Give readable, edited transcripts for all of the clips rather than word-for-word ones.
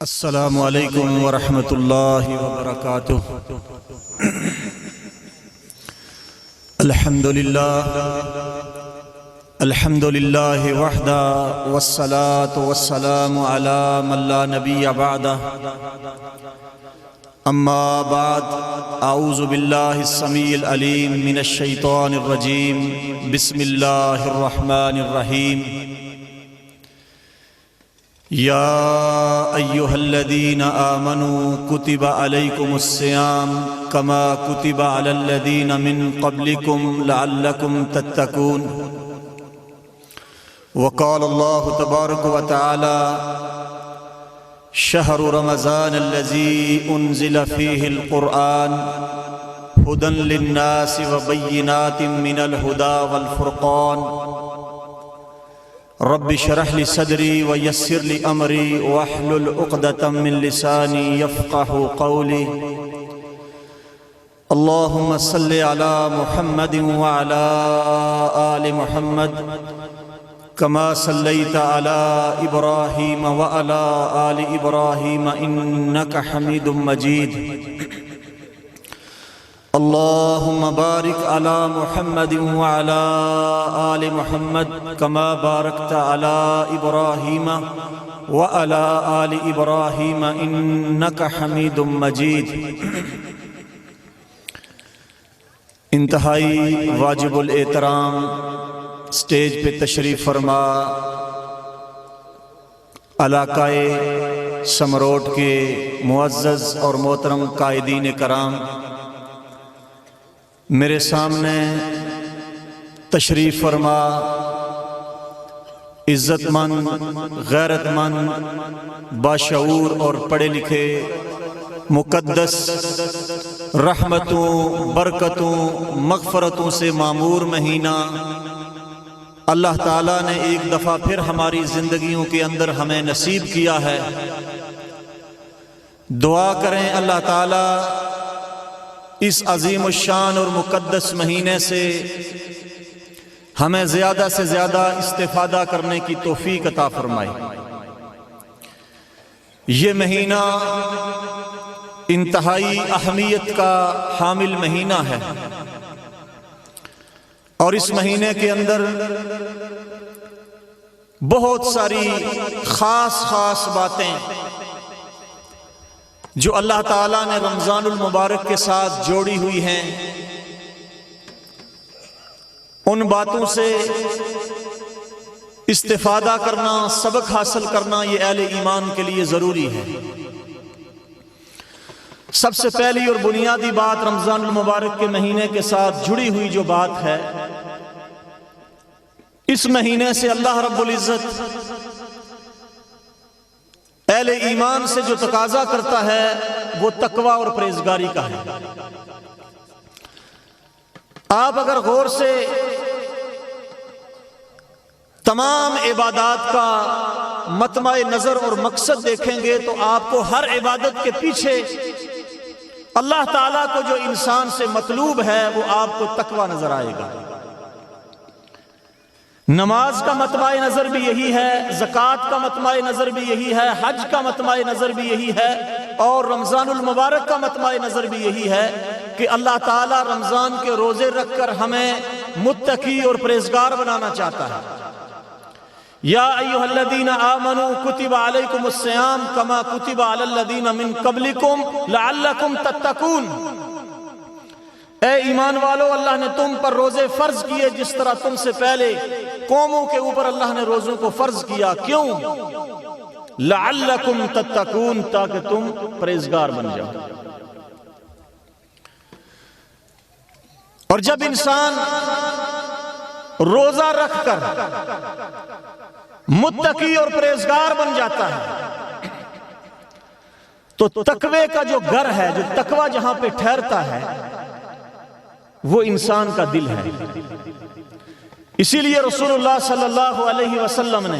السلام علیکم ورحمۃ اللہ وبرکاتہ۔ الحمد للہ وحدہ والصلاة والسلام علی من لا نبی بعدہ، اما بعد، اعوذ باللہ السمیع العلیم من الشیطان الرجیم، بسم اللہ الرحمن الرحیم۔ یا ایہا الذین آمنوا کتب علیکم الصیام کما کتب علی الذین من قبلکم لعلکم تتقون۔ وقال اللہ تبارک وتعالی شہر رمضان الذی انزل فیہ القرآن ھدی للناس وبینات من الھدی والفرقان۔ رب اشرح لی صدری ویسر لی امری واحلل عقدۃ من لسانی یفقہوا قولی۔ اللہم صلی علی محمد وعلی آل محمد کما صلیت علی ابراہیم وعلی آل ابراہیم انک حمید مجید۔ اللہم بارک علی محمد وعلی آل محمد کما بارکت علی ابراہیم وعلی آل ابراہیم انک حمید مجید۔ انتہائی واجب الاحترام سٹیج پہ تشریف فرما علاقہ سمروٹ کے معزز اور محترم قائدین کرام، میرے سامنے تشریف فرما عزت مند، غیرت مند، باشعور اور پڑھے لکھے، مقدس، رحمتوں، برکتوں، مغفرتوں سے معمور مہینہ اللہ تعالیٰ نے ایک دفعہ پھر ہماری زندگیوں کے اندر ہمیں نصیب کیا ہے۔ دعا کریں اللہ تعالیٰ اس عظیم الشان اور مقدس مہینے سے ہمیں زیادہ سے زیادہ استفادہ کرنے کی توفیق عطا فرمائے۔ یہ مہینہ انتہائی اہمیت کا حامل مہینہ ہے، اور اس مہینے کے اندر بہت ساری خاص باتیں جو اللہ تعالیٰ نے رمضان المبارک کے ساتھ جوڑی ہوئی ہیں، ان باتوں سے استفادہ کرنا، سبق حاصل کرنا یہ اہل ایمان کے لیے ضروری ہے۔ سب سے پہلی اور بنیادی بات رمضان المبارک کے مہینے کے ساتھ جڑی ہوئی جو بات ہے، اس مہینے سے اللہ رب العزت اہل ایمان سے جو تقاضا کرتا ہے وہ تقوی اور پرہیزگاری کا ہے۔ آپ اگر غور سے تمام عبادات کا مطمع نظر اور مقصد دیکھیں گے تو آپ کو ہر عبادت کے پیچھے اللہ تعالیٰ کو جو انسان سے مطلوب ہے وہ آپ کو تقوی نظر آئے گا۔ نماز کا مطمع نظر بھی یہی ہے، زکوٰۃ کا مطمع نظر بھی یہی ہے، حج کا مطمع نظر بھی یہی ہے، اور رمضان المبارک کا مطمع نظر بھی یہی ہے کہ اللہ تعالیٰ رمضان کے روزے رکھ کر ہمیں متقی اور پرہیزگار بنانا چاہتا ہے۔ یا ایھا الذین آمنوا کتب علیکم الصیام کما کتب علی الذین من قبلکم لعلکم تتقون۔ اے ایمان والو، اللہ نے تم پر روزے فرض کیے جس طرح تم سے پہلے قوموں کے اوپر اللہ نے روزوں کو فرض کیا۔ کیوں؟ لعلکم تتقون، تاکہ تم پرہیزگار بن جاؤ۔ اور جب انسان روزہ رکھ کر متقی اور پرہیزگار بن جاتا ہے تو تقوی کا جو گھر ہے، جو تقوی جہاں پہ ٹھہرتا ہے وہ انسان کا دل ہے۔ اسی لیے رسول اللہ صلی اللہ علیہ وسلم نے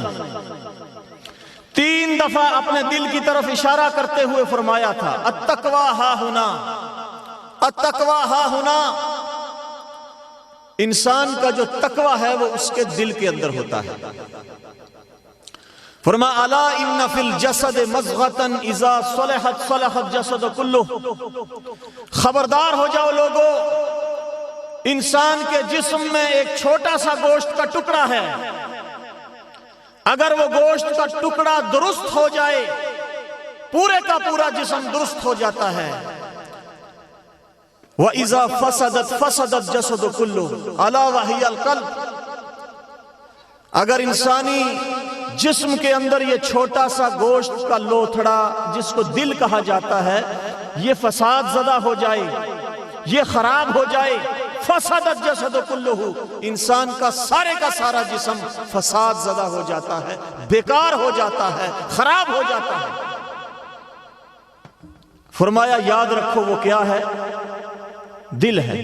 3 دفعہ اپنے دل کی طرف اشارہ کرتے ہوئے فرمایا تھا، التقوی ہا ہنا، التقوی ہا ہنا۔ انسان کا جو تقوی ہے وہ اس کے دل کے اندر ہوتا ہے۔ فرما الا ان فی الجسد مضغۃ اذا صلحت صلح الجسد کلہ، خبردار ہو جاؤ لوگو، انسان کے جسم میں ایک چھوٹا سا گوشت کا ٹکڑا ہے، اگر وہ گوشت کا ٹکڑا درست ہو جائے پورے کا پورا جسم درست ہو جاتا ہے۔ وَإِذَا فَسَدَتْ فَسَدَ الْجَسَدُ كُلُّهُ أَلَا وَهِيَ الْقَلْبُ، اگر انسانی جسم کے اندر یہ چھوٹا سا گوشت کا لوتھڑا جس کو دل کہا جاتا ہے یہ فساد زدہ ہو جائے، یہ خراب ہو جائے، فسد الجسد کلہ، انسان کا سارا جسم فساد زدہ ہو جاتا ہے، بیکار ہو جاتا ہے، خراب ہو جاتا ہے۔ فرمایا یاد رکھو وہ کیا ہے؟ دل ہے۔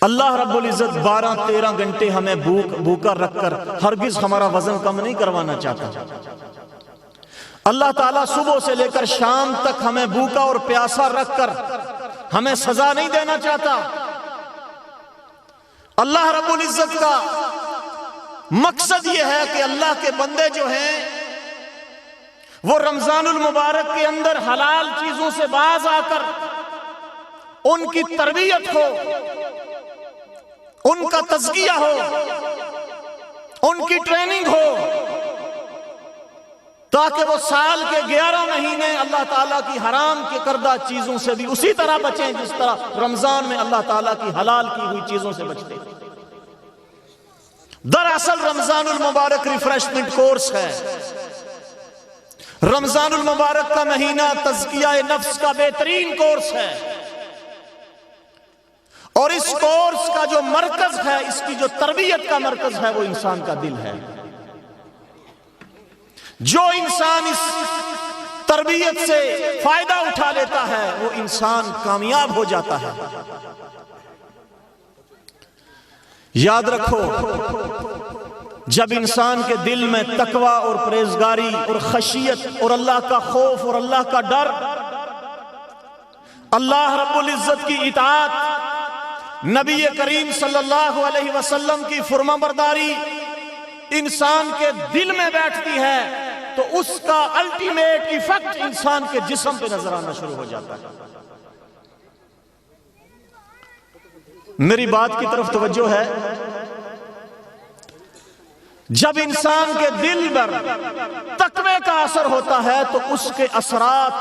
اللہ رب العزت 12-13 گھنٹے ہمیں بھوکا رکھ کر ہرگز ہمارا وزن کم نہیں کروانا چاہتا۔ اللہ تعالیٰ صبح سے لے کر شام تک ہمیں بھوکا اور پیاسا رکھ کر ہمیں سزا نہیں دینا چاہتا۔ اللہ رب العزت کا مقصد یہ ہے کہ اللہ کے بندے جو ہیں وہ رمضان المبارک کے اندر حلال چیزوں سے باز آ کر ان کی تربیت ہو، ان کا تزکیہ ہو، ان کی ٹریننگ ہو، تاکہ وہ سال کے 11 مہینے اللہ تعالیٰ کی حرام کے کردہ چیزوں سے بھی اسی طرح بچیں جس طرح رمضان میں اللہ تعالیٰ کی حلال کی ہوئی چیزوں سے بچتے۔ دراصل رمضان المبارک ریفریشمنٹ کورس ہے۔ رمضان المبارک کا مہینہ تزکیہ نفس کا بہترین کورس ہے، اور اس کورس کا جو مرکز ہے، اس کی جو تربیت کا مرکز ہے وہ انسان کا دل ہے۔ جو انسان اس تربیت سے فائدہ اٹھا لیتا ہے وہ انسان کامیاب ہو جاتا ہے۔ یاد رکھو، جب انسان کے دل میں تقوی اور پرہیزگاری اور خشیت اور اللہ کا خوف اور اللہ کا ڈر، اللہ رب العزت کی اطاعت، نبی کریم صلی اللہ علیہ وسلم کی فرمانبرداری انسان کے دل میں بیٹھتی ہے تو اس کا الٹیمیٹ ایفیکٹ انسان کے جسم پہ نظر آنا شروع ہو جاتا ہے۔ میری بات کی طرف توجہ ہے۔ جب انسان کے دل پر تقوی کا اثر ہوتا ہے تو اس کے اثرات،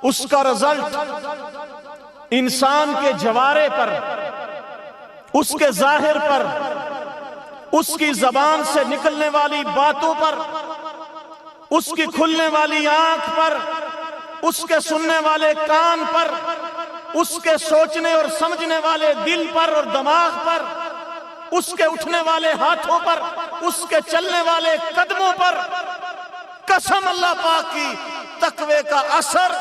اس کا رزلٹ انسان کے جوارے پر، اس کے ظاہر پر، اس کی زبان سے نکلنے والی باتوں پر، اس کی کھلنے والی آنکھ پر، اس کے سننے والے کان پر، اس کے سوچنے اور سمجھنے والے دل پر اور دماغ پر، اس کے اٹھنے والے ہاتھوں پر، اس کے چلنے والے قدموں پر، قسم اللہ پاک کی، تقوی کا اثر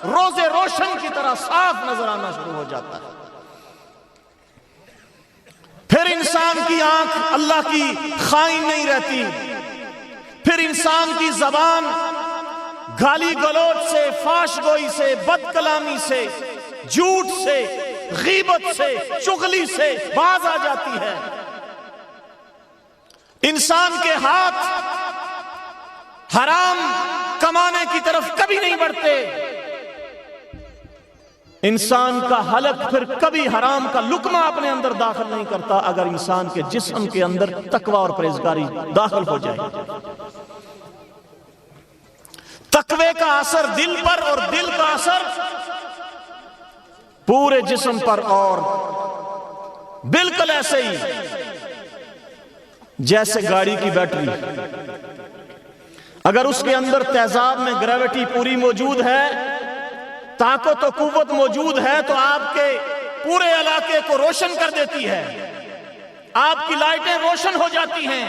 روز روشن کی طرح صاف نظر آنا شروع ہو جاتا ہے۔ پھر انسان کی آنکھ اللہ کی خائن نہیں رہتی، پھر انسان کی زبان گالی گلوچ سے، فحش گوئی سے، بد کلامی سے، جھوٹ سے، غیبت سے، چغلی سے باز آ جاتی ہے۔ انسان کے ہاتھ حرام کمانے کی طرف کبھی نہیں بڑھتے، انسان کا حلق پھر کبھی حرام کا لقمہ اپنے اندر داخل نہیں کرتا اگر انسان کے جسم کے اندر تقوی اور پرہیزگاری داخل ہو جائے۔ تقوی کا اثر دل پر اور دل کا اثر پورے جسم پر، اور بالکل ایسے ہی جیسے گاڑی کی بیٹری، اگر اس کے اندر تیزاب میں گریویٹی پوری موجود ہے، طاقت و قوت موجود ہے تو آپ کے پورے علاقے کو روشن کر دیتی ہے، آپ کی لائٹیں روشن ہو جاتی ہیں۔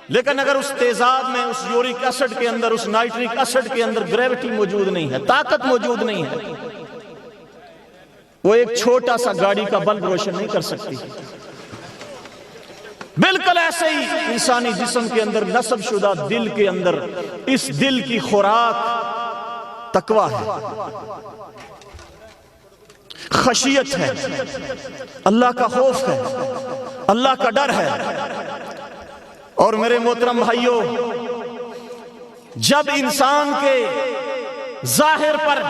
لیکن اگر اس تیزاب میں، اس یورک ایسڈ کے اندر، اس نائٹرک ایسڈ کے اندر گریویٹی موجود نہیں ہے، طاقت موجود نہیں ہے، وہ ایک چھوٹا سا گاڑی کا بلب روشن نہیں کر سکتی۔ بالکل ایسے ہی انسانی جسم کے اندر نصب شدہ دل کے اندر اس دل کی خوراک تقوی ہے، خشیت ہے، اللہ کا خوف ہے، اللہ کا ڈر ہے۔ اور میرے محترم بھائیوں، جب انسان کے ظاہر پر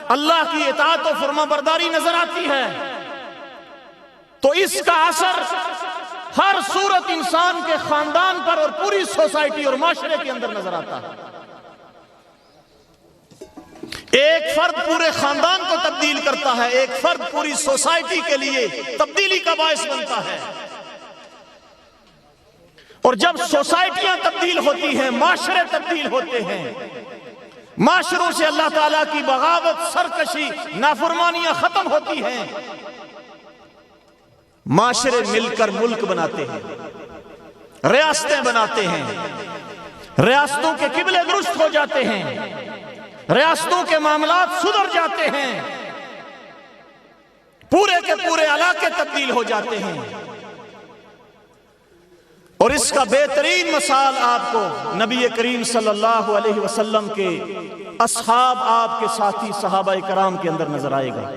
اللہ کی اطاعت و فرما برداری نظر آتی ہے تو اس کا اثر ہر صورت انسان کے خاندان پر اور پوری سوسائٹی اور معاشرے کے اندر نظر آتا ہے۔ ایک فرد پورے خاندان کو تبدیل کرتا ہے، ایک فرد پوری سوسائٹی کے لیے تبدیلی کا باعث بنتا ہے۔ اور جب سوسائٹیاں تبدیل ہوتی ہیں، معاشرے تبدیل ہوتے ہیں، معاشروں سے اللہ تعالیٰ کی بغاوت، سرکشی، نافرمانیاں ختم ہوتی ہیں، معاشرے مل کر ملک بناتے ہیں، ریاستیں بناتے ہیں، ریاستوں کے قبلے درست ہو جاتے ہیں، ریاستوں کے معاملات سدھر جاتے ہیں، پورے کے پورے علاقے تبدیل ہو جاتے ہیں۔ اور اس کا بہترین مثال آپ کو نبی کریم صلی اللہ علیہ وسلم کے اصحاب، آپ کے ساتھی صحابہ کرام کے اندر نظر آئے گا۔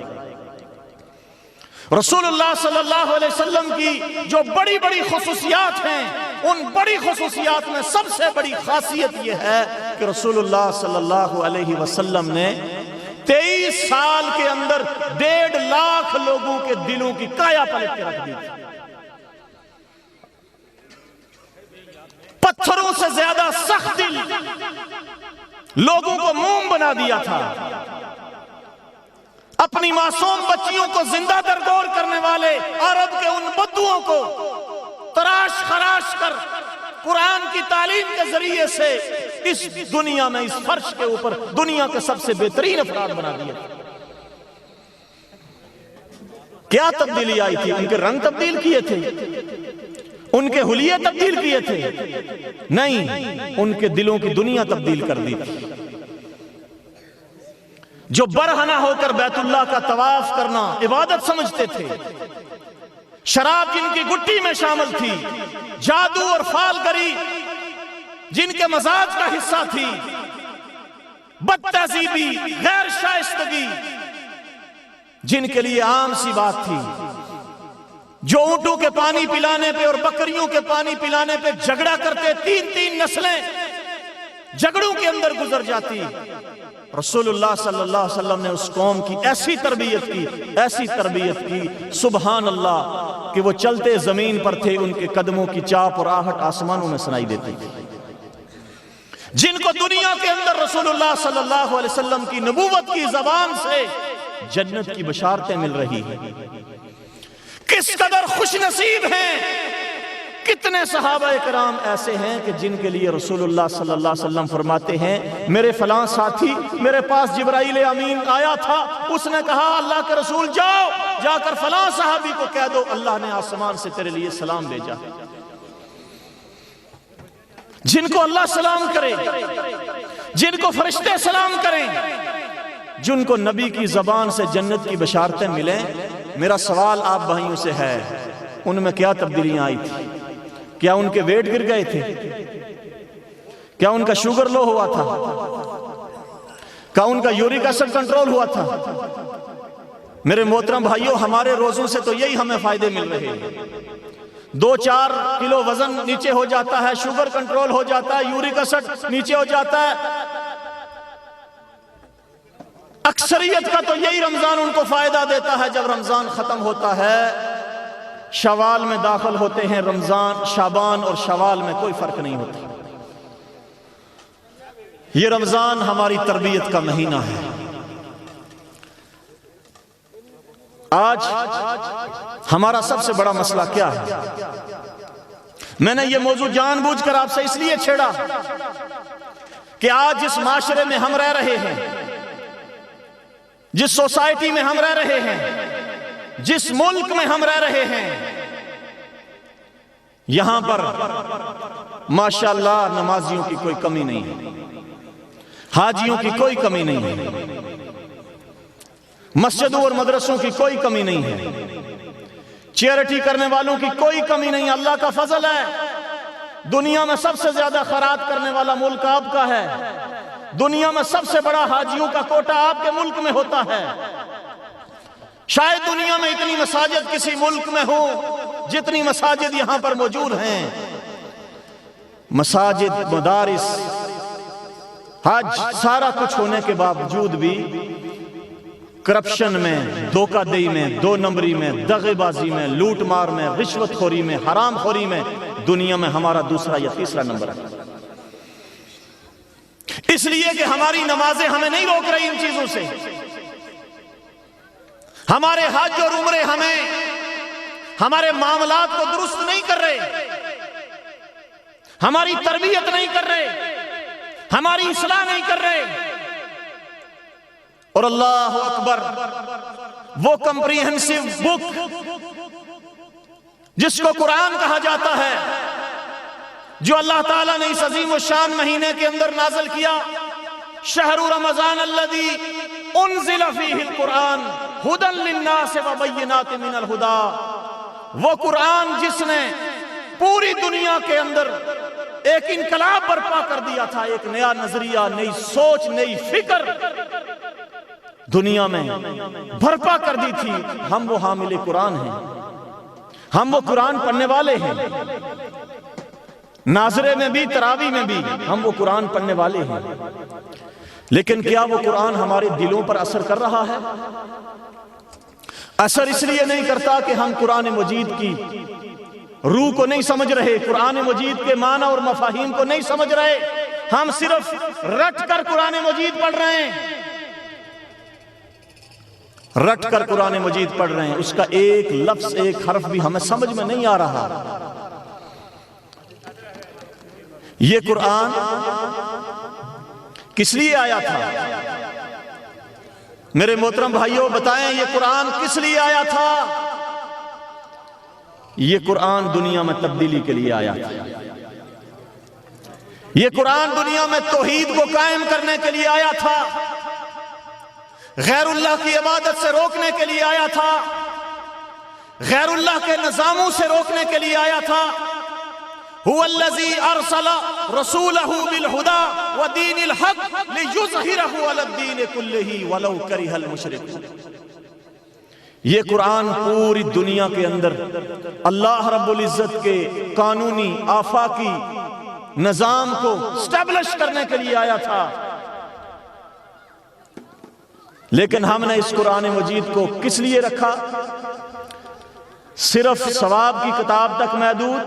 رسول اللہ صلی اللہ علیہ وسلم کی جو بڑی بڑی خصوصیات ہیں، ان بڑی خصوصیات میں سب سے بڑی خاصیت یہ ہے کہ رسول اللہ صلی اللہ علیہ وسلم نے 23 سال کے اندر 1.5 لاکھ لوگوں کے دلوں کی کایا پلٹ کے رکھ دی تھی۔ پتھروں سے زیادہ سخت دل لوگوں کو موم بنا دیا تھا۔ اپنی معصوم بچیوں کو زندہ درگور کرنے والے عرب کے ان بدوؤں کو تراش خراش کر قرآن کی تعلیم کے ذریعے سے اس دنیا میں، اس فرش کے اوپر دنیا کے سب سے بہترین افراد بنا دیا۔ کیا تبدیلی آئی تھی؟ ان کے رنگ تبدیل کیے تھے، ان کے حلیے تبدیل کیے تھے؟ نہیں، ان کے دلوں کی دنیا تبدیل کر دی تھی۔ جو برہنہ ہو کر بیت اللہ کا طواف کرنا عبادت سمجھتے تھے، شراب جن کی گٹی میں شامل تھی، جادو اور فال گری جن کے مزاج کا حصہ تھی، بد تہذیبی، غیر شائستگی جن کے لیے عام سی بات تھی، جو اونٹوں کے پانی پلانے پہ اور بکریوں کے پانی پلانے پہ جھگڑا کرتے، 3 نسلیں جھگڑوں کے اندر گزر جاتی، رسول اللہ صلی اللہ علیہ وسلم نے اس قوم کی ایسی تربیت کی سبحان اللہ کہ وہ چلتے زمین پر تھے، ان کے قدموں کی چاپ اور آہٹ آسمانوں میں سنائی دیتی تھی۔ جن کو دنیا کے اندر رسول اللہ صلی اللہ علیہ وسلم کی نبوت کی زبان سے جنت کی بشارتیں مل رہی ہیں، کس قدر خوش نصیب ہیں۔ کتنے صحابہ کرام ایسے ہیں کہ جن کے لیے رسول اللہ صلی اللہ علیہ وسلم فرماتے ہیں، میرے فلاں ساتھی، میرے پاس جبرائیل امین آیا تھا، اس نے کہا اللہ کے رسول جاؤ، جا کر فلاں صحابی کو کہہ دو اللہ نے آسمان سے تیرے لیے سلام بھیجا۔ جن کو اللہ سلام کرے، جن کو فرشتے سلام کریں، جن کو نبی کی زبان سے جنت کی بشارتیں ملیں، میرا سوال آپ بھائیوں سے ہے، ان میں کیا تبدیلیاں آئی تھی؟ کیا ان کے ویٹ گر گئے تھے؟ کیا ان کا شوگر لو ہوا تھا؟ کیا ان کا یورک ایسڈ کنٹرول ہوا تھا؟ میرے محترم بھائیوں، ہمارے روزوں سے تو یہی ہمیں فائدے مل رہے ہیں۔ 2-4 کلو وزن نیچے ہو جاتا ہے، شوگر کنٹرول ہو جاتا ہے، یورک ایسڈ نیچے ہو جاتا ہے۔ اکثریت کا تو یہی رمضان ان کو فائدہ دیتا ہے۔ جب رمضان ختم ہوتا ہے، شوال میں داخل ہوتے ہیں، رمضان، شعبان اور شوال میں کوئی فرق نہیں ہوتا۔ یہ رمضان ہماری تربیت کا مہینہ ہے۔ آج ہمارا سب سے بڑا مسئلہ کیا ہے؟ میں نے یہ موضوع جان بوجھ کر آپ سے اس لیے چھیڑا کہ آج جس معاشرے میں ہم رہ رہے ہیں، جس سوسائٹی میں ہم رہ رہے ہیں، جس ملک میں ہم رہ رہے ہیں، یہاں پر ماشاءاللہ نمازیوں کی کوئی کمی نہیں ہے، حاجیوں کی کوئی کمی نہیں ہے، مسجدوں اور مدرسوں کی کوئی کمی نہیں ہے، چیریٹی کرنے والوں کی کوئی کمی نہیں۔ اللہ کا فضل ہے، دنیا میں سب سے زیادہ خیرات کرنے والا ملک آپ کا ہے، دنیا میں سب سے بڑا حاجیوں کا کوٹہ آپ کے ملک میں ہوتا ہے۔ شاید دنیا میں اتنی مساجد کسی ملک میں ہو جتنی مساجد یہاں پر موجود ہیں۔ مساجد، مدارس، حج، سارا کچھ ہونے کے باوجود بھی کرپشن میں، دھوکہ دہی میں، دو نمبری میں، دغے بازی میں، لوٹ مار میں، رشوت خوری میں، حرام خوری میں دنیا میں ہمارا دوسرا یا تیسرا نمبر ہے۔ اس لیے کہ ہماری نمازیں ہمیں نہیں روک رہی ان چیزوں سے، ہمارے حج اور عمرے ہمارے معاملات کو درست نہیں کر رہے، ہماری تربیت نہیں کر رہے، ہماری اصلاح نہیں کر رہے۔ اور اللہ اکبر، وہ کمپریہنسو بک جس کو قرآن کہا جاتا ہے، جو اللہ تعالیٰ نے اس عظیم و شان مہینے کے اندر نازل کیا، شہر رمضان الذی انزل فیہ القرآن ھدی للناس وبینات من الھدی، وہ قرآن جس نے پوری دنیا کے اندر ایک انقلاب برپا کر دیا تھا، ایک نیا نظریہ، نئی سوچ، نئی فکر دنیا میں برپا کر دی تھی۔ ہم وہ حامل قرآن ہیں، ہم وہ قرآن پڑھنے والے ہیں، ناظرے میں بھی، تراویح میں بھی ہم وہ قرآن پڑھنے والے ہیں۔ لیکن کیا وہ قرآن ہمارے دلوں پر اثر کر رہا ہے؟ اثر اس لیے نہیں کرتا کہ ہم قرآن مجید کی روح کو نہیں سمجھ رہے، قرآن مجید کے معنی اور مفاہیم کو نہیں سمجھ رہے، ہم صرف رٹ کر قرآن مجید پڑھ رہے ہیں، رٹ کر قرآن مجید پڑھ رہے ہیں، اس کا ایک لفظ، ایک حرف بھی ہمیں سمجھ میں نہیں آ رہا۔ یہ قرآن کس لیے آیا تھا؟ میرے محترم بھائیوں بتائیں، یہ قرآن کس لیے آیا تھا؟ یہ قرآن دنیا میں تبدیلی کے لیے آیا تھا، یہ قرآن دنیا میں توحید کو قائم کرنے کے لیے آیا تھا، غیر اللہ کی عبادت سے روکنے کے لیے آیا تھا، غیر اللہ کے نظاموں سے روکنے کے لیے آیا تھا۔ هو الذی ارسل رسولہ بالہدی ودین الحق لیظہرہ علی الدین کلہ ولو کرہ المشرکون۔ یہ قرآن پوری دنیا کے اندر اللہ رب العزت کے قانونی آفاقی نظام کو اسٹیبلش کرنے کے لیے آیا تھا، لیکن ہم نے اس قرآن مجید کو کس لیے رکھا؟ صرف ثواب کی کتاب تک محدود،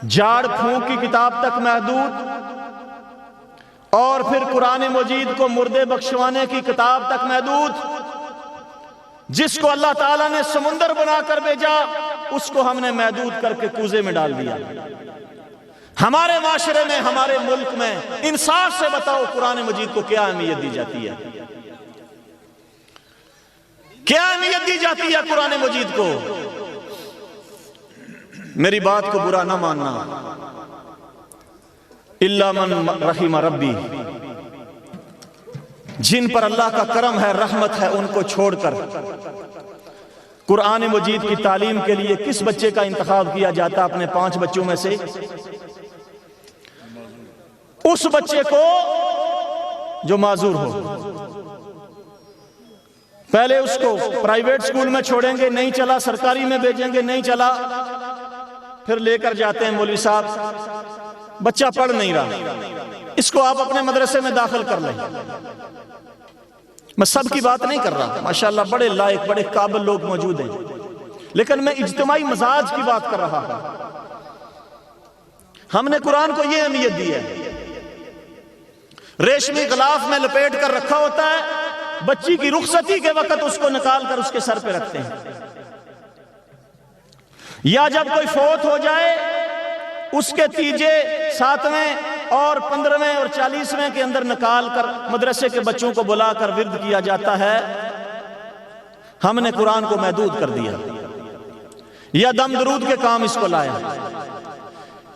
جھاڑ پھونک کی کتاب تک محدود، اور پھر قرآن مجید کو مردے بخشوانے کی کتاب تک محدود، جس کو اللہ تعالیٰ نے سمندر بنا کر بھیجا اس کو ہم نے محدود کر کے کوزے میں ڈال دیا۔ ہمارے معاشرے میں، ہمارے ملک میں انصاف سے بتاؤ قرآن مجید کو کیا اہمیت دی جاتی ہے؟ کیا اہمیت دی جاتی ہے قرآن مجید کو؟ میری بات کو برا نہ ماننا، الا من رحم ربی، جن پر اللہ کا کرم ہے، رحمت ہے، ان کو چھوڑ کر قرآن مجید کی تعلیم کے لیے کس بچے کا انتخاب کیا جاتا اپنے 5 بچوں میں سے؟ اس بچے کو جو معذور ہو۔ پہلے اس کو پرائیویٹ سکول میں چھوڑیں گے، نہیں چلا، سرکاری میں بھیجیں گے، نہیں چلا، پھر لے کر جاتے ہیں مولوی صاحب بچہ پڑھ نہیں رہا، اس کو آپ اپنے مدرسے میں داخل کر لیں۔ میں سب کی بات نہیں کر رہا، ماشاءاللہ بڑے لائق، بڑے قابل لوگ موجود ہیں، لیکن میں اجتماعی مزاج کی بات کر رہا ہوں۔ ہم نے قرآن کو یہ اہمیت دی ہے، ریشمی غلاف میں لپیٹ کر رکھا ہوتا ہے، بچی کی رخصتی کے وقت اس کو نکال کر اس کے سر پہ رکھتے ہیں، یا جب کوئی فوت ہو جائے اس کے تیجے، 7ویں اور 15ویں اور 40ویں کے اندر نکال کر مدرسے کے بچوں کو بلا کر ورد کیا جاتا ہے۔ ہم نے قرآن کو محدود کر دیا، یا دم درود کے کام اس کو لایا۔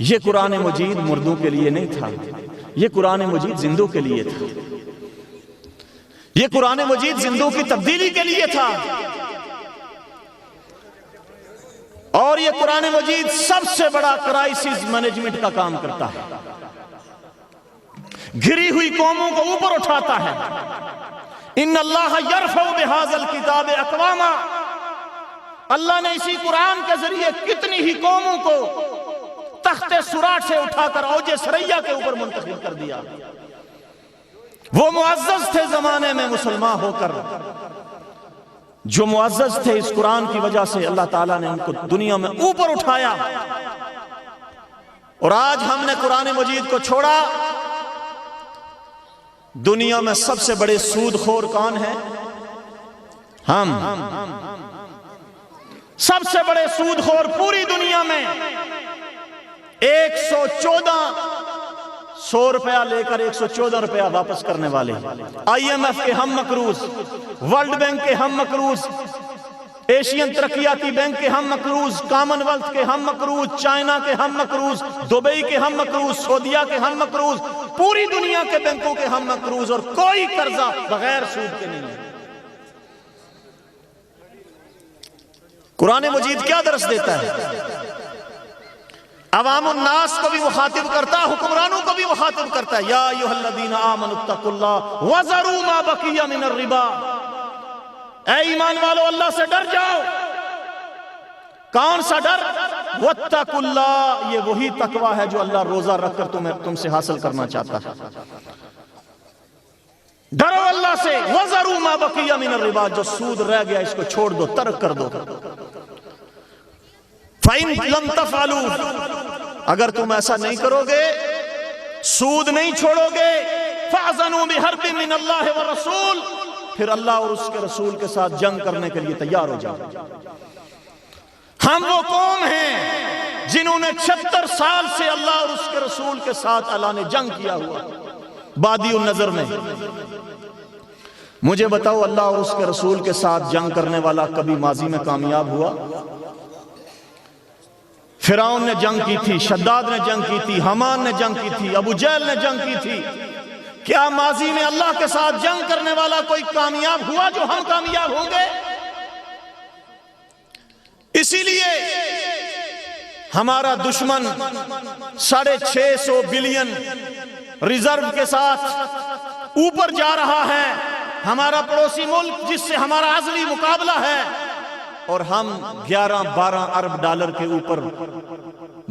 یہ قرآن مجید مردوں کے لیے نہیں تھا، یہ قرآن مجید زندوں کے لیے تھا، یہ قرآن مجید زندوں کی تبدیلی کے لیے تھا، اور یہ قرآن مجید سب سے بڑا کرائسس مینجمنٹ کا کام کرتا ہے، گری ہوئی قوموں کو اوپر اٹھاتا ہے۔ ان اللہ یرفع بہذا الکتاب اقواما، اللہ نے اسی قرآن کے ذریعے کتنی ہی قوموں کو تخت سراٹ سے اٹھا کر اوج ثریا کے اوپر منتقل کر دیا۔ وہ معزز تھے زمانے میں مسلمان ہو کر، جو معزز تھے اس قرآن کی وجہ سے اللہ تعالیٰ نے ان کو دنیا میں اوپر اٹھایا۔ اور آج ہم نے قرآن مجید کو چھوڑا۔ دنیا میں سب سے بڑے سود خور کون ہیں؟ ہم۔ سب سے بڑے سود خور پوری دنیا میں 114 روپیہ لے کر 114 روپیہ واپس کرنے والے، IMF کے ہم مقروض، ورلڈ بینک کے ہم مقروض، ایشین ترقیاتی بینک کے ہم مقروض، کامن ویلتھ کے ہم مقروض، چائنا کے ہم مقروض، دبئی کے ہم مقروض، سعودیہ کے ہم مقروض، پوری دنیا کے بینکوں کے ہم مقروض، اور کوئی قرضہ بغیر سود کے نہیں ہے۔ قرآن مجید کیا درس دیتا ہے؟ عوام الناس کو بھی مخاطب کرتا ہے، حکمرانوں کو بھی مخاطب کرتا ہے۔ یا ایھا الذین آمنوا اتقوا اللہ وذروا ما بقی من الربا، اے ایمان والو اللہ سے ڈر جاؤ۔ کون سا ڈر؟ واتقوا اللہ، یہ وہی تقوی ہے جو اللہ روزہ رکھ کر تم سے حاصل کرنا چاہتا ہے۔ ڈرو اللہ سے۔ وذروا ما بقی من الربا، جو سود رہ گیا اس کو چھوڑ دو، ترک کر دو۔ فَإِن لَمْ تَفْعَلُوا، اگر تم ایسا نہیں کرو گے، سود نہیں چھوڑو گے، فَأْذَنُوا بِحَرْبٍ مِّنَ اللَّهِ وَالرَّسُولِ، پھر اللہ اور اس کے رسول کے ساتھ جنگ کرنے کے لیے تیار ہو جاؤ۔ ہم وہ قوم ہیں جنہوں نے 76 سال سے اللہ اور اس کے رسول کے ساتھ اعلان جنگ کیا ہوا بادی النظر میں۔ مجھے بتاؤ اللہ اور اس کے رسول کے ساتھ جنگ کرنے والا کبھی ماضی میں کامیاب ہوا؟ فرعون نے جنگ کی تھی، شداد نے جنگ کی تھی، حمان نے جنگ کی تھی، ابو جہل نے جنگ کی تھی۔ کیا ماضی میں اللہ کے ساتھ جنگ کرنے والا کوئی کامیاب ہوا جو ہم کامیاب ہوں گے؟ اسی لیے ہمارا دشمن 650 بلین ریزرو کے ساتھ اوپر جا رہا ہے، ہمارا پڑوسی ملک جس سے ہمارا ازلی مقابلہ ہے، اور ہم 11-12 ارب ڈالر کے اوپر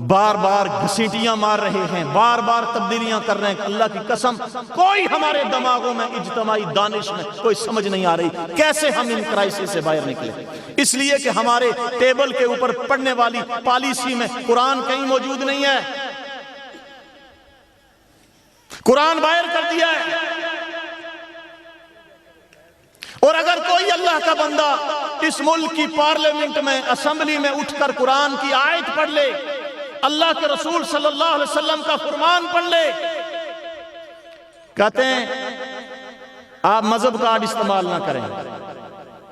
بار بار گھسیٹیاں مار رہے ہیں، بار بار تبدیلیاں کر رہے ہیں۔ اللہ کی قسم کوئی ہمارے دماغوں میں اجتماعی دانش میں کوئی سمجھ نہیں آ رہی کیسے ہم ان کرائسس سے باہر نکلیں۔ اس لیے کہ ہمارے ٹیبل کے اوپر پڑھنے والی پالیسی میں قرآن کہیں موجود نہیں ہے، قرآن باہر کر دیا ہے۔ اور اگر کوئی اللہ کا بندہ اس ملک کی پارلیمنٹ میں، اسمبلی میں اٹھ کر قرآن کی آیت پڑھ لے، اللہ کے رسول صلی اللہ علیہ وسلم کا فرمان پڑھ لے، کہتے ہیں آپ مذہب کارڈ استعمال نہ کریں۔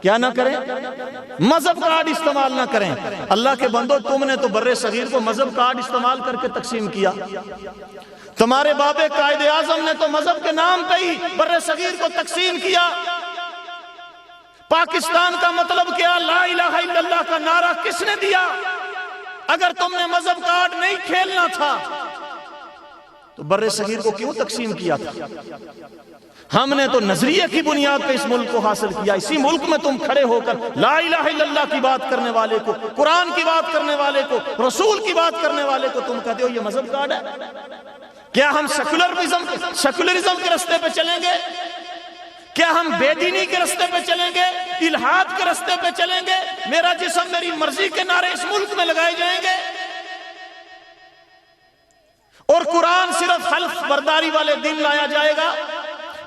کیا نہ کریں؟ مذہب کارڈ استعمال نہ کریں۔ اللہ کے بندو، تم نے تو بر صغیر کو مذہب کارڈ استعمال کر کے تقسیم کیا۔ تمہارے باب قائد اعظم نے تو مذہب کے نام پہ ہی بر صغیر کو تقسیم کیا۔ پاکستان کا مطلب کیا؟ لا الہ الا اللہ کا نعرہ کس نے دیا؟ اگر تم نے مذہب کارڈ نہیں کھیلنا تھا تو بر صغیر کو کیوں تقسیم کیا تھا؟ ہم نے تو نظریے کی بنیاد پہ اس ملک کو حاصل کیا۔ اسی ملک میں تم کھڑے ہو کر لا الہ الا اللہ کی بات کرنے والے کو، قرآن کی بات کرنے والے کو، رسول کی بات کرنے والے کو تم کہتے ہو یہ مذہب کارڈ ہے۔ کیا ہم سیکولرزم کے رستے پہ چلیں گے؟ کیا ہم بے دینی کے رستے پہ چلیں گے؟ الہاد کے رستے پہ چلیں گے؟ میرا جسم میری مرضی کے نعرے اس ملک میں لگائے جائیں گے؟ اور قرآن صرف حلف برداری والے دن لایا جائے گا،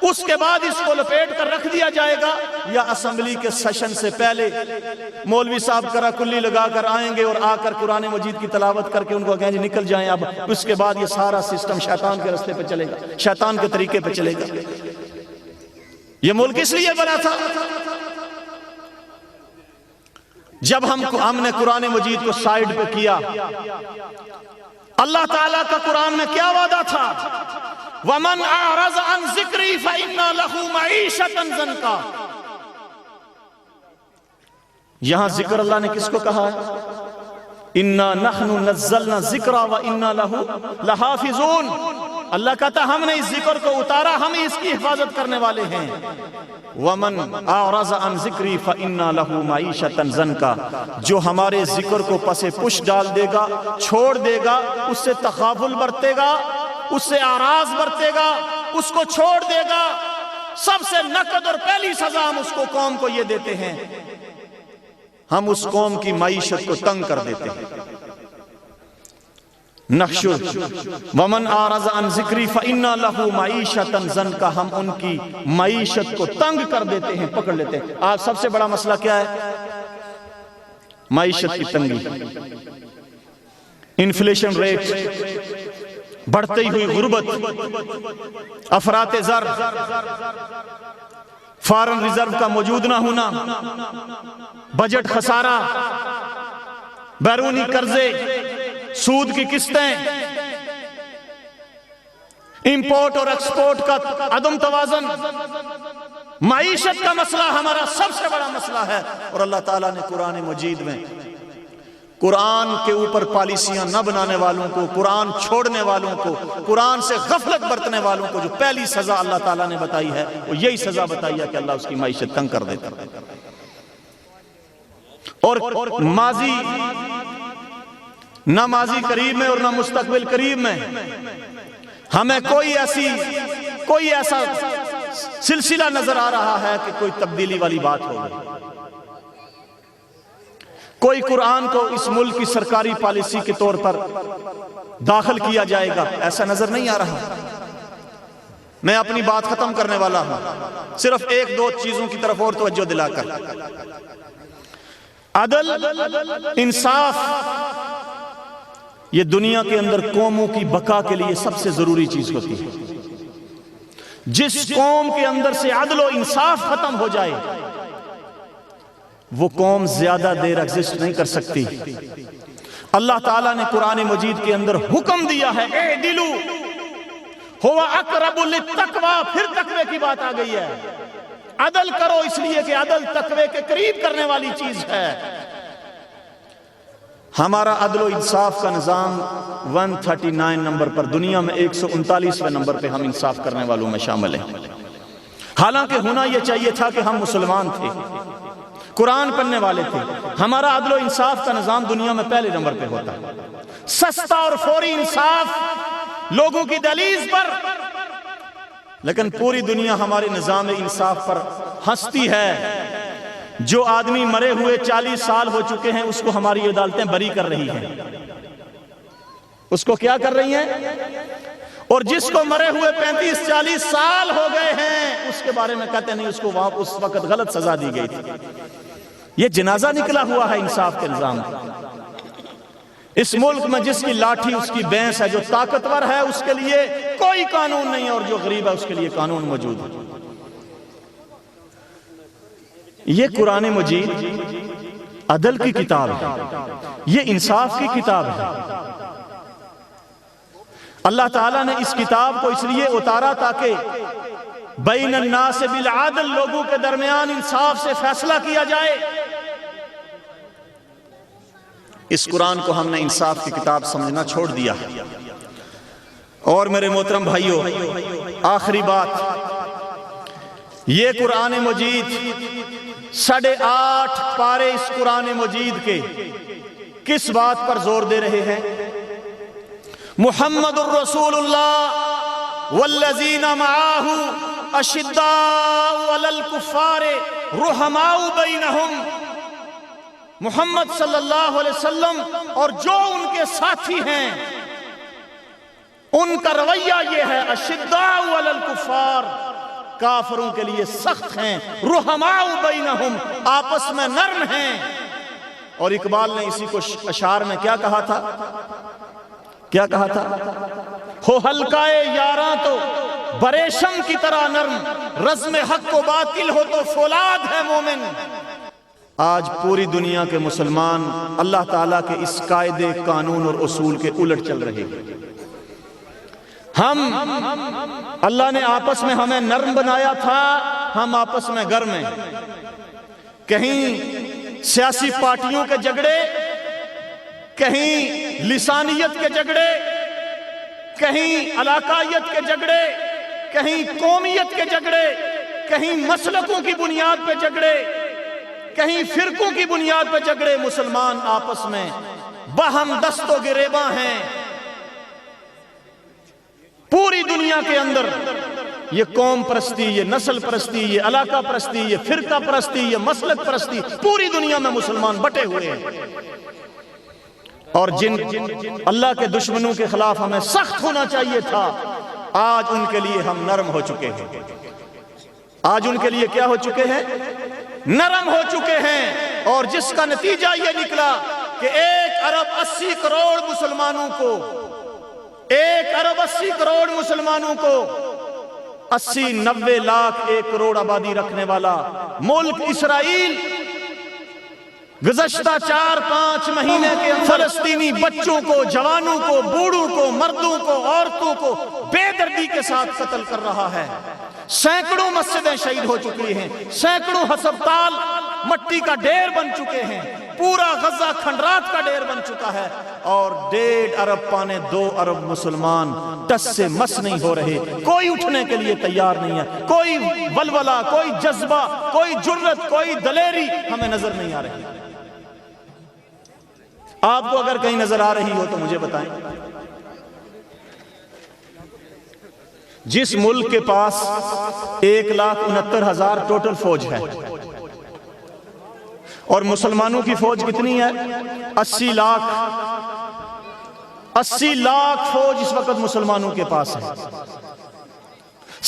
اس کے بعد اس کو لپیٹ کر رکھ دیا جائے گا؟ یا اسمبلی کے سیشن سے پہلے مولوی صاحب کرا کلی لگا کر آئیں گے اور آ کر قرآن مجید کی تلاوت کر کے ان کو کہیں جی نکل جائیں اب، اس کے بعد یہ سارا سسٹم شیطان کے رستے پہ چلے گا، شیطان کے طریقے پہ چلے گا۔ یہ ملک اس لیے بنا تھا جب ہم نے قرآن مجید کو سائیڈ پہ کیا۔ اللہ تعالیٰ کا قرآن میں کیا وعدہ تھا؟ وَمَنْ أَعْرَضَ عَنْ ذِكْرِي فَإِنَّ لَهُ مَعِيشَةً ضَنْكًا۔ یہاں ذکر اللہ نے کس کو کہا ہے؟ اِنَّا نَحْنُ نَزَّلْنَا ذِكْرَ وَإِنَّا لَهُ لَحَافِظُونَ۔ اللہ کہتا ہم نے اس ذکر کو اتارا، ہم ہی اس کی حفاظت کرنے والے ہیں۔ وَمَنْ أَعْرَضَ عَنْ ذِكْرِي فَإِنَّ لَهُ مَعِيشَةً ضَنْكًا، جو ہمارے ذکر کو پس پش ڈال دے گا، چھوڑ دے گا، اس سے تغافل برتے گا، اس سے اعراض برتے گا، اس کو چھوڑ دے گا، سب سے نقد اور پہلی سزا ہم اس کو قوم کو یہ دیتے ہیں، ہم اس قوم کی معیشت کو تنگ کر دیتے ہیں۔ نحشر ومن اعرض عن ذکری فإن له معیشة ضنکا، ہم ان کی معیشت کو تنگ کر دیتے ہیں، پکڑ لیتے ہیں۔ آج سب سے بڑا مسئلہ کیا ہے؟ معیشت کی تنگی، انفلیشن ریٹ، بڑھتی ہوئی غربت، افراط زر، فارن ریزرو کا موجود نہ ہونا، بجٹ خسارہ، بیرونی قرضے، سود کی قسطیں، امپورٹ اور ایکسپورٹ کا عدم توازن، معیشت کا مسئلہ ہمارا سب سے بڑا مسئلہ ہے۔ اور اللہ تعالیٰ نے قرآن مجید میں قرآن کے اوپر پالیسیاں نہ بنانے والوں کو، قرآن چھوڑنے والوں کو، قرآن سے غفلت برتنے والوں کو جو پہلی سزا اللہ تعالیٰ نے بتائی ہے وہ یہی سزا بتائی ہے کہ اللہ اس کی معیشت تنگ کر دیتا ہے۔ اور ماضی، نہ ماضی قریب میں اور نہ مستقبل قریب میں ہمیں کوئی ایسا سلسلہ نظر آ رہا ہے کہ کوئی تبدیلی والی بات ہوگی، کوئی قرآن کو اس ملک کی سرکاری پالیسی کے طور پر داخل کیا جائے گا، ایسا نظر نہیں آ رہا۔ میں اپنی بات ختم کرنے والا ہوں، صرف ایک دو چیزوں کی طرف اور توجہ دلا کر۔ عدل، انصاف، یہ دنیا کے اندر قوموں کی بقا کے لیے سب سے ضروری چیز ہوتی ہے۔ جس قوم کے اندر سے عدل و انصاف ختم ہو جائے وہ قوم زیادہ دیر ایگزسٹ نہیں کر سکتی۔ اللہ تعالیٰ نے قرآن مجید کے اندر حکم دیا ہے، اعدلوا هو اقرب للتقوی، پھر تقوی کی بات آ گئی ہے۔ عدل کرو، اس لیے کہ عدل تقوی کے قریب کرنے والی چیز ہے۔ ہمارا عدل و انصاف کا نظام 139 نمبر پر، دنیا میں 139ویں نمبر پہ ہم انصاف کرنے والوں میں شامل ہیں۔ حالانکہ ہونا یہ چاہیے تھا کہ ہم مسلمان تھے، قرآن پڑھنے والے تھے، ہمارا عدل و انصاف کا نظام دنیا میں پہلے نمبر پہ ہوتا، سستا اور فوری انصاف لوگوں کی دہلیز پر۔ لیکن پوری دنیا ہمارے نظام انصاف پر ہنستی ہے۔ جو آدمی مرے ہوئے 40 سال ہو چکے ہیں اس کو ہماری عدالتیں بری کر رہی ہیں، اس کو کیا کر رہی ہیں؟ اور جس کو مرے ہوئے 35-40 سال ہو گئے ہیں اس کے بارے میں کہتے نہیں، اس کو وہاں اس وقت غلط سزا دی گئی تھی۔ یہ جنازہ نکلا ہوا ہے انصاف کے نظام کا۔ اس ملک میں جس کی لاٹھی اس کی بھینس ہے، جو طاقتور ہے اس کے لیے کوئی قانون نہیں، اور جو غریب ہے اس کے لیے قانون موجود ہے۔ یہ قرآن مجید عدل کی کتاب ہے، یہ انصاف کی کتاب ہے۔ اللہ تعالیٰ نے اس کتاب کو اس لیے اتارا تاکہ بین الناس بالعدل، لوگوں کے درمیان انصاف سے فیصلہ کیا جائے۔ اس قرآن کو ہم نے انصاف کی کتاب سمجھنا چھوڑ دیا۔ اور میرے محترم بھائیوں، آخری بات، یہ قرآن مجید 8.5 پارے اس قرآن مجید کے کس بات پر زور دے رہے ہیں؟ محمد الرسول اللہ والذین معاہ اشداء علی الکفار رحماء بینہم۔ محمد صلی اللہ علیہ وسلم اور جو ان کے ساتھی ہیں ان کا رویہ یہ ہے، اشداء علی الکفار، کافروں کے لیے سخت ہیں، رحماء بینہم، آپس میں نرم ہیں۔ اور اقبال نے اسی کو اشعار میں کیا کہا تھا؟ کیا کہا تھا؟ ہو حلقائے یاراں تو بریشم کی طرح نرم، رزم حق و باطل ہو تو فولاد ہے مومن۔ آج پوری دنیا کے مسلمان اللہ تعالیٰ کے اس قاعدے، قانون اور اصول کے الٹ چل رہے ہیں۔ اللہ نے آپس میں ہمیں نرم بنایا تھا، ہم آپس میں گرم ہیں۔ کہیں سیاسی پارٹیوں کے جھگڑے، کہیں لسانیت کے جھگڑے، کہیں علاقائیت کے جھگڑے، کہیں قومیت کے جھگڑے، کہیں مسلکوں کی بنیاد پہ جھگڑے، کہیں فرقوں کی بنیاد پہ جھگڑے، مسلمان آپس میں باہم دست و گریباں ہیں۔ پوری دنیا کے اندر یہ قوم پرستی، یہ نسل پرستی، یہ علاقہ پرستی، یہ فرقہ پرستی، یہ مسلک پرستی، پوری دنیا میں مسلمان بٹے ہوئے ہیں۔ اور جن اللہ کے دشمنوں کے خلاف ہمیں سخت ہونا چاہیے تھا، آج ان کے لیے ہم نرم ہو چکے ہیں۔ آج ان کے لیے کیا ہو چکے ہیں؟ نرم ہو چکے ہیں۔ اور جس کا نتیجہ یہ نکلا کہ 1 ارب 80 کروڑ مسلمانوں کو، 1 ارب 80 کروڑ مسلمانوں کو 80-90 لاکھ 1 کروڑ آبادی رکھنے والا ملک اسرائیل گزشتہ 4-5 مہینے کے فلسطینی بچوں کو، جوانوں کو، بوڑھوں کو، مردوں کو، عورتوں کو بے دردی کے ساتھ قتل کر رہا ہے۔ سینکڑوں مسجدیں شہید ہو چکی ہیں، سینکڑوں ہسپتال مٹی کا ڈھیر بن چکے ہیں، پورا غزہ کھنڈرات کا ڈھیر بن چکا ہے، اور 1.5 ارب پانے 2 ارب مسلمان ٹس سے مس نہیں ہو رہے۔ کوئی اٹھنے کے لیے تیار نہیں ہے، کوئی ولولہ، کوئی جذبہ، کوئی جرت، کوئی دلیری ہمیں نظر نہیں آ رہی۔ آپ کو اگر کہیں نظر آ رہی ہو تو مجھے بتائیں۔ جس ملک کے پاس 1,69,000 ٹوٹل فوج ہے، اور مسلمانوں کی فوج کتنی ہے؟ 80 لاکھ 80 لاکھ فوج اس وقت مسلمانوں کے پاس ہے۔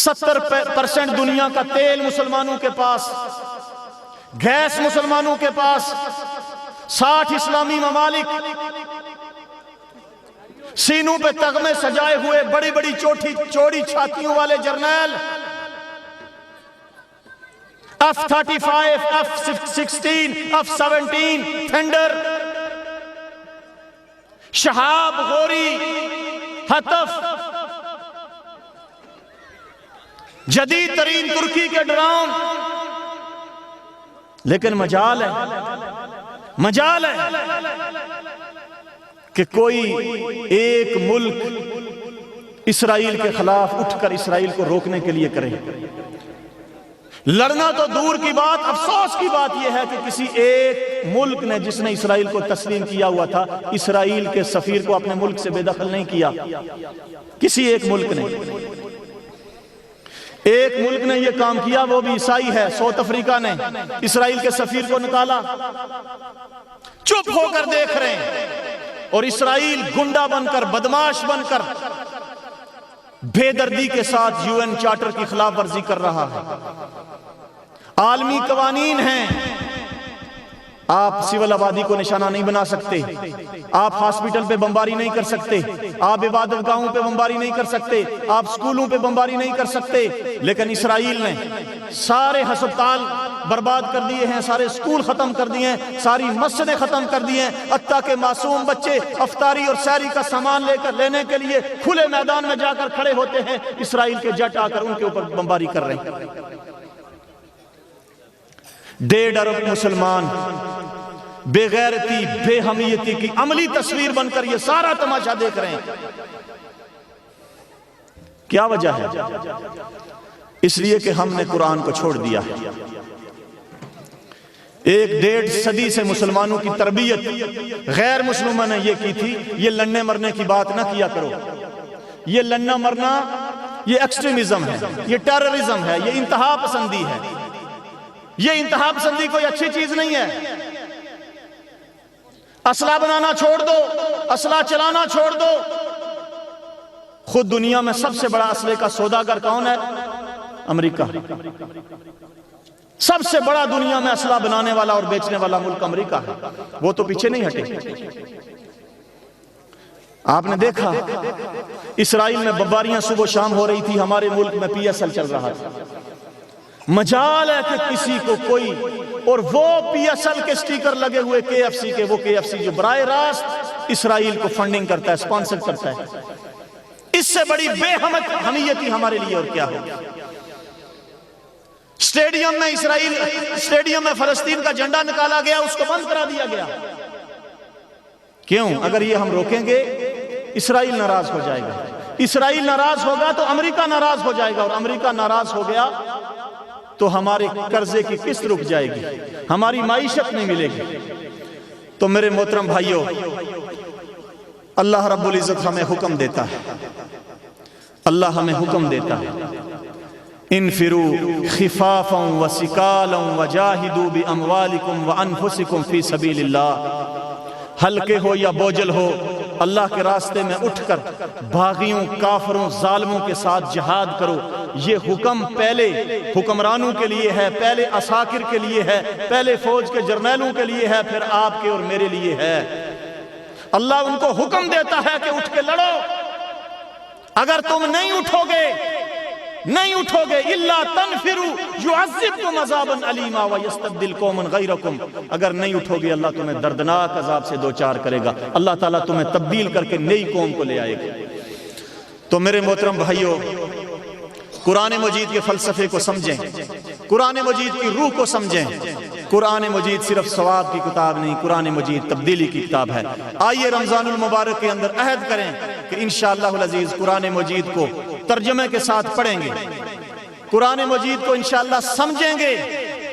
70% دنیا کا تیل مسلمانوں کے پاس، گیس مسلمانوں کے پاس، 60 اسلامی ممالک، سینوں پہ تغمے سجائے ہوئے بڑی بڑی چوڑی چھاتیوں والے جرنیل، F-35 F-16 F-17 تھنڈر، شہاب، غوری، حطف، جدید ترین ترکی کے ڈرون، لیکن مجال ہے کہ کوئی ایک ملک اسرائیل کے خلاف اٹھ کر اسرائیل کو روکنے کے لیے کرے۔ لڑنا تو دور کی بات، افسوس کی بات یہ ہے کہ کسی ایک ملک نے، جس نے اسرائیل کو تسلیم کیا ہوا تھا، اسرائیل کے سفیر کو اپنے ملک سے بے دخل نہیں کیا۔ کسی ایک ملک نے، ایک ملک نے یہ کام کیا، وہ بھی عیسائی ہے، ساؤتھ افریقہ نے اسرائیل کے سفیر کو نکالا، چپ ہو کر دیکھ رہے ہیں، اور اسرائیل گنڈا بن کر، بدماش بن کر، بے دردی کے ساتھ UN چارٹر کی خلاف ورزی کر رہا ہے۔ عالمی قوانین ہیں، آپ سول آبادی کو نشانہ نہیں بنا سکتے، آپ ہاسپٹل پہ بمباری نہیں کر سکتے، آپ عبادت گاہوں پہ بمباری نہیں کر سکتے، آپ سکولوں پہ بمباری نہیں کر سکتے، لیکن اسرائیل نے سارے ہسپتال برباد کر دیے ہیں، سارے سکول ختم کر دیے ہیں، ساری مسجدیں ختم کر دیے ہیں، حتیٰ کہ معصوم بچے افطاری اور سحری کا سامان لینے کے لیے کھلے میدان میں جا کر کھڑے ہوتے ہیں، اسرائیل کے جٹ آ کر ان کے اوپر بمباری کر رہے ہیں۔ 1.5 ارب مسلمان بے غیرتی، بے حمیتی کی عملی تصویر بن کر یہ سارا تماشا دیکھ رہے ہیں۔ کیا وجہ ہے؟ اس لیے کہ ہم نے قرآن کو چھوڑ دیا ہے۔ 1.5 صدی سے مسلمانوں کی تربیت غیر مسلموں نے یہ کی تھی، یہ لڑنے مرنے کی بات نہ کیا کرو، یہ لڑنا مرنا یہ ایکسٹریمزم ہے، یہ ٹیررزم ہے، یہ انتہا پسندی ہے، یہ انتہا پسندی کوئی اچھی چیز نہیں ہے۔ اسلحہ بنانا چھوڑ دو، اسلحہ چلانا چھوڑ دو۔ خود دنیا میں سب سے بڑا اسلحے کا سوداگر کون ہے؟ امریکہ۔ سب سے بڑا دنیا میں اسلحہ بنانے والا اور بیچنے والا ملک امریکہ ہے، وہ تو پیچھے نہیں ہٹے۔ آپ نے دیکھا اسرائیل میں بمباریاں صبح و شام ہو رہی تھی، ہمارے ملک میں PSL چل رہا تھا۔ مجال ہے کہ کسی کو کوئی، اور وہ PSL کے سٹیکر لگے ہوئے KFC کے، وہ KFC جو براہ راست اسرائیل کو فنڈنگ کرتا ہے، سپانسر کرتا ہے، اس سے بڑی بے حمیتی ہمارے لیے اور کیا ہو۔ اسٹیڈیم میں فلسطین کا جھنڈا نکالا گیا، اس کو بند کرا دیا گیا۔ کیوں؟ اگر یہ ہم روکیں گے اسرائیل ناراض ہو جائے گا۔ اسرائیل ناراض ہوگا تو امریکہ ناراض ہو جائے گا، اور امریکہ ناراض ہو گیا تو ہمارے قرضے کی قسط رک جائے گی، ہماری معیشت نہیں ملے گی۔ تو میرے محترم بھائیوں، اللہ رب العزت ہمیں حکم دیتا ہے، اللہ ہمیں حکم دیتا ہے، انفروا خفافا وثقالا وجاہدوا باموالکم وانفسکم فی سبیل اللہ۔ ہلکے ہو یا بوجھل ہو، اللہ کے راستے میں اٹھ کر باغیوں، کافروں، ظالموں کے ساتھ جہاد کرو۔ یہ حکم پہلے حکمرانوں کے لیے ہے، پہلے عساکر کے لیے ہے، پہلے فوج کے جرنیلوں کے لیے ہے، پھر آپ کے اور میرے لیے ہے۔ اللہ ان کو حکم دیتا ہے کہ اٹھ کے لڑو۔ اگر تم نہیں اٹھو گے الا تنفروا يعذبكم عذابا علیما ويستبدل قوما غیرکم، اگر نہیں اٹھو گے اللہ تمہیں دردناک عذاب سے دوچار کرے گا، اللہ تعالیٰ تمہیں تبدیل کر کے نئی قوم کو لے آئے گا۔ تو میرے محترم بھائیوں، قرآن مجید کے فلسفے کو سمجھیں، قرآن مجید کی روح کو سمجھیں۔ قرآن مجید صرف ثواب کی کتاب نہیں، قرآن مجید تبدیلی کی کتاب ہے۔ آئیے رمضان المبارک کے اندر عہد کریں کہ انشاءاللہ العزیز قرآن مجید کو ترجمے کے ساتھ پڑھیں گے، قرآن مجید کو انشاءاللہ سمجھیں گے،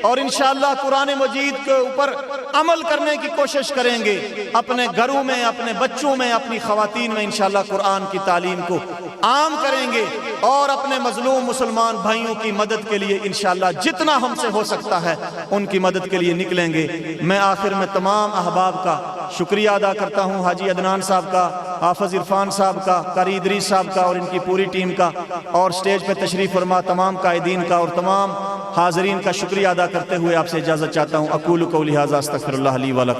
اور انشاءاللہ قرآن مجید کے اوپر عمل کرنے کی کوشش کریں گے۔ اپنے گھروں میں، اپنے بچوں میں، اپنی خواتین میں انشاءاللہ قرآن کی تعلیم کو عام کریں گے، اور اپنے مظلوم مسلمان بھائیوں کی مدد کے لیے انشاءاللہ جتنا ہم سے ہو سکتا ہے ان کی مدد کے لیے نکلیں گے۔ میں آخر میں تمام احباب کا شکریہ ادا کرتا ہوں، حاجی عدنان صاحب کا، حافظ عرفان صاحب کا، قاری ادریس صاحب کا اور ان کی پوری ٹیم کا، اور سٹیج پہ تشریف فرما تمام قائدین کا اور تمام حاضرین کا شکریہ ادا کرتے ہوئے آپ سے اجازت چاہتا ہوں۔ اقول قولی ھذا استغفر اللہ لی ولکم۔